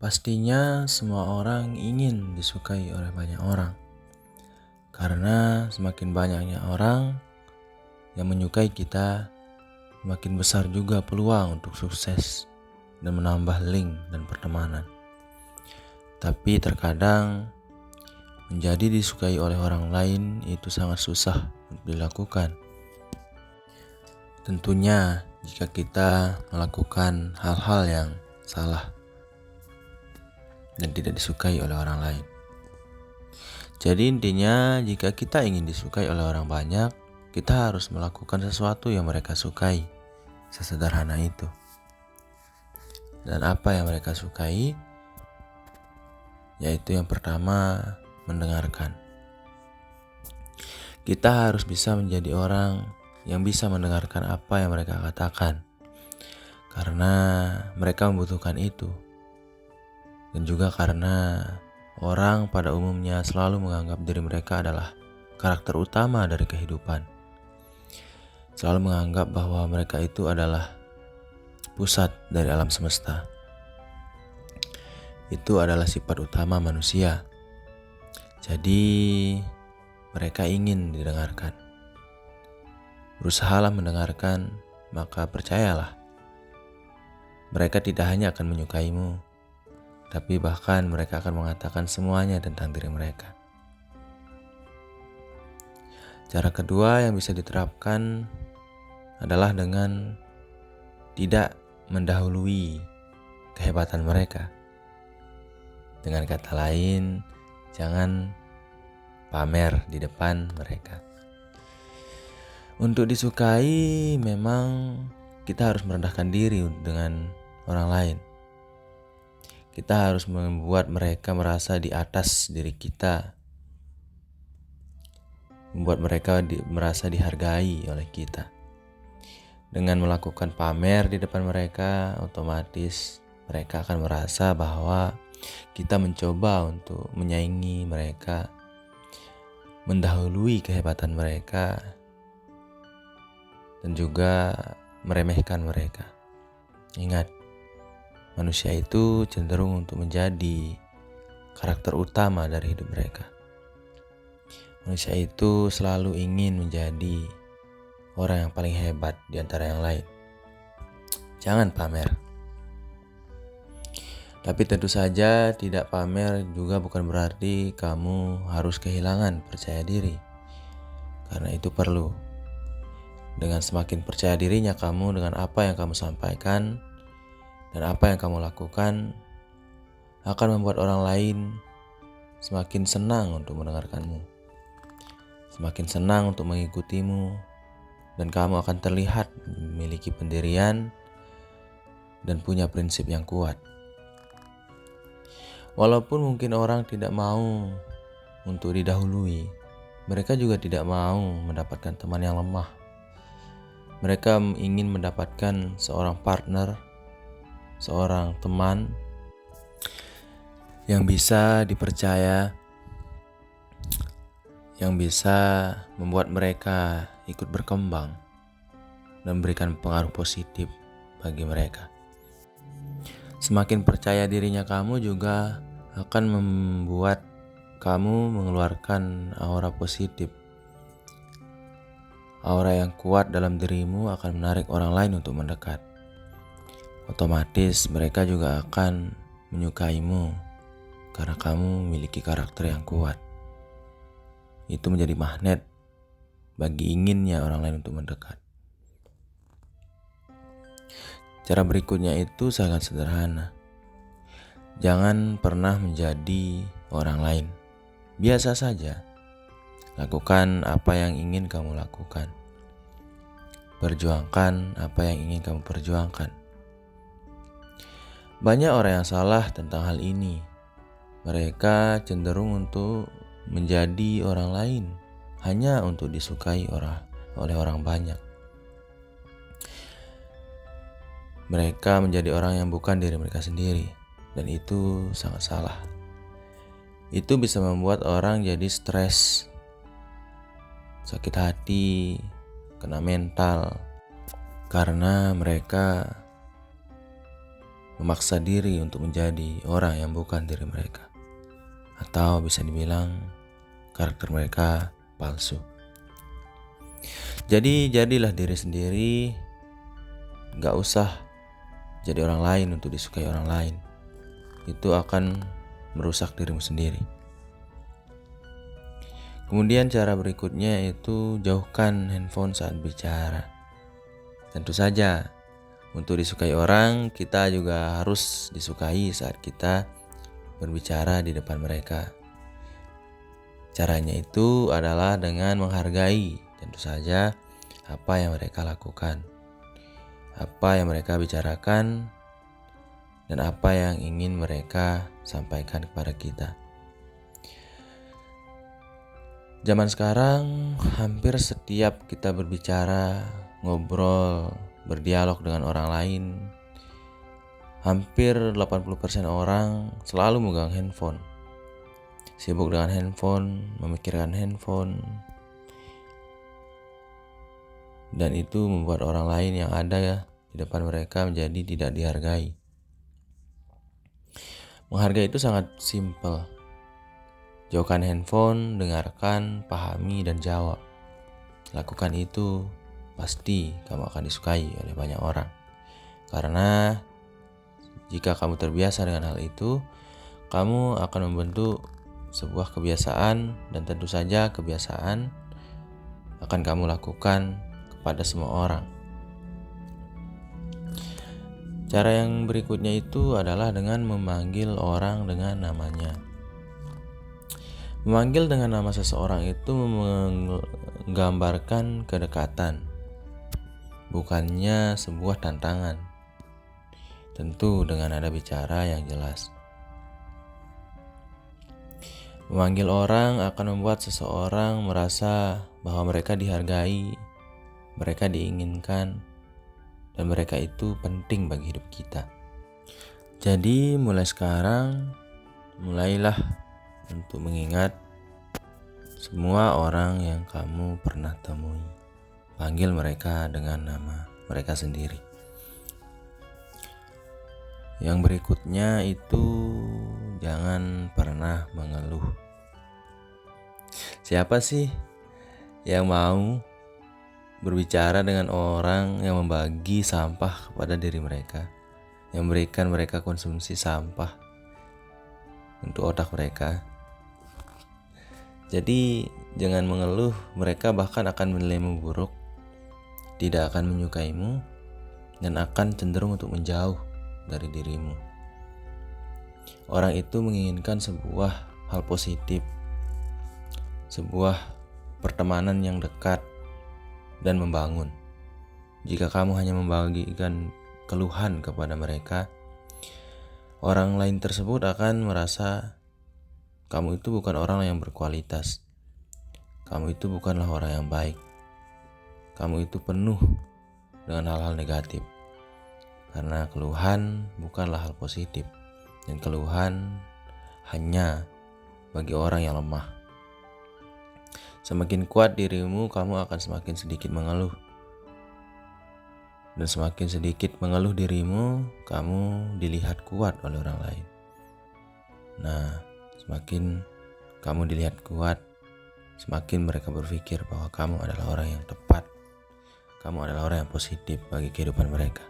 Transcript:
Pastinya semua orang ingin disukai oleh banyak orang. Karena semakin banyaknya orang yang menyukai kita, semakin besar juga peluang untuk sukses dan menambah link dan pertemanan. Tapi terkadang menjadi disukai oleh orang lain itu sangat susah untuk dilakukan. Tentunya jika kita melakukan hal-hal yang salah dan tidak disukai oleh orang lain. Jadi intinya jika kita ingin disukai oleh orang banyak, kita harus melakukan sesuatu yang mereka sukai. Sesederhana itu. Dan apa yang mereka sukai? Yaitu yang pertama, mendengarkan. Kita harus bisa menjadi orang yang bisa mendengarkan apa yang mereka katakan. Karena mereka membutuhkan itu. Dan juga karena orang pada umumnya selalu menganggap diri mereka adalah karakter utama dari kehidupan. Selalu menganggap bahwa mereka itu adalah pusat dari alam semesta. Itu adalah sifat utama manusia. Jadi mereka ingin didengarkan. Berusahalah mendengarkan, maka percayalah. Mereka tidak hanya akan menyukaimu, tapi bahkan mereka akan mengatakan semuanya tentang diri mereka. Cara kedua yang bisa diterapkan adalah dengan tidak mendahului kehebatan mereka. Dengan kata lain, jangan pamer di depan mereka. Untuk disukai memang kita harus merendahkan diri dengan orang lain. Kita harus membuat mereka merasa di atas diri kita. Membuat mereka merasa dihargai oleh kita. Dengan melakukan pamer di depan mereka, otomatis mereka akan merasa bahwa kita mencoba untuk menyaingi mereka, mendahului kehebatan mereka, dan juga meremehkan mereka. Ingat, manusia itu cenderung untuk menjadi karakter utama dari hidup mereka. Manusia itu selalu ingin menjadi orang yang paling hebat di antara yang lain. Jangan pamer. Tapi tentu saja tidak pamer juga bukan berarti kamu harus kehilangan percaya diri. Karena itu perlu. Dengan semakin percaya dirinya kamu dengan apa yang kamu sampaikan dan apa yang kamu lakukan akan membuat orang lain semakin senang untuk mendengarkanmu. Semakin senang untuk mengikutimu dan kamu akan terlihat memiliki pendirian dan punya prinsip yang kuat. Walaupun mungkin orang tidak mau untuk didahului, mereka juga tidak mau mendapatkan teman yang lemah. Mereka ingin mendapatkan seorang partner, seorang teman yang bisa dipercaya, yang bisa membuat mereka ikut berkembang dan memberikan pengaruh positif bagi mereka. Semakin percaya dirinya kamu juga akan membuat kamu mengeluarkan aura positif. Aura yang kuat dalam dirimu akan menarik orang lain untuk mendekat. Otomatis mereka juga akan menyukaimu karena kamu memiliki karakter yang kuat. Itu menjadi magnet bagi inginnya orang lain untuk mendekat. Cara berikutnya itu sangat sederhana. Jangan pernah menjadi orang lain. Biasa saja. Lakukan apa yang ingin kamu lakukan. Perjuangkan apa yang ingin kamu perjuangkan. Banyak orang yang salah tentang hal ini. Mereka cenderung untuk menjadi orang lain hanya untuk disukai oleh orang banyak. Mereka menjadi orang yang bukan diri mereka sendiri, dan itu sangat salah. Itu bisa membuat orang jadi stres, sakit hati, kena mental, karena mereka memaksa diri untuk menjadi orang yang bukan diri mereka. Atau bisa dibilang karakter mereka palsu. Jadi jadilah diri sendiri, gak usah jadi orang lain untuk disukai orang lain. Itu akan merusak dirimu sendiri. Kemudian cara berikutnya itu jauhkan handphone saat bicara. Tentu saja untuk disukai orang, kita juga harus disukai saat kita berbicara di depan mereka. Caranya itu adalah dengan menghargai tentu saja apa yang mereka lakukan, apa yang mereka bicarakan, dan apa yang ingin mereka sampaikan kepada kita. Zaman sekarang hampir setiap kita berbicara, ngobrol, berdialog dengan orang lain, hampir 80% orang selalu megang handphone. Sibuk dengan handphone, memikirkan handphone. Dan itu membuat orang lain yang ada di depan mereka menjadi tidak dihargai. Menghargai itu sangat simpel. Jauhkan handphone, dengarkan, pahami, dan jawab. Lakukan itu, pasti kamu akan disukai oleh banyak orang. Karena jika kamu terbiasa dengan hal itu, kamu akan membentuk sebuah kebiasaan, dan tentu saja kebiasaan akan kamu lakukan kepada semua orang. Cara yang berikutnya itu adalah dengan memanggil orang dengan namanya. Memanggil dengan nama seseorang itu menggambarkan kedekatan, bukannya sebuah tantangan. Tentu dengan nada bicara yang jelas. Memanggil orang akan membuat seseorang merasa bahwa mereka dihargai, mereka diinginkan, dan mereka itu penting bagi hidup kita. Jadi mulai sekarang, mulailah untuk mengingat semua orang yang kamu pernah temui. Panggil mereka dengan nama mereka sendiri. Yang berikutnya itu jangan pernah mengeluh. Siapa sih yang mau berbicara dengan orang yang membagi sampah kepada diri mereka, yang memberikan mereka konsumsi sampah untuk otak mereka? Jadi jangan mengeluh, mereka bahkan akan menilaimu buruk, tidak akan menyukaimu, dan akan cenderung untuk menjauh dari dirimu. Orang itu menginginkan sebuah hal positif, sebuah pertemanan yang dekat dan membangun. Jika kamu hanya membagikan keluhan kepada mereka, orang lain tersebut akan merasa kamu itu bukan orang yang berkualitas. Kamu itu bukanlah orang yang baik. Kamu itu penuh dengan hal-hal negatif. Karena keluhan bukanlah hal positif. Dan keluhan hanya bagi orang yang lemah. Semakin kuat dirimu, kamu akan semakin sedikit mengeluh. Dan semakin sedikit mengeluh dirimu, kamu dilihat kuat oleh orang lain. Nah, semakin kamu dilihat kuat, semakin mereka berpikir bahwa kamu adalah orang yang tepat. Kamu adalah orang yang positif bagi kehidupan mereka.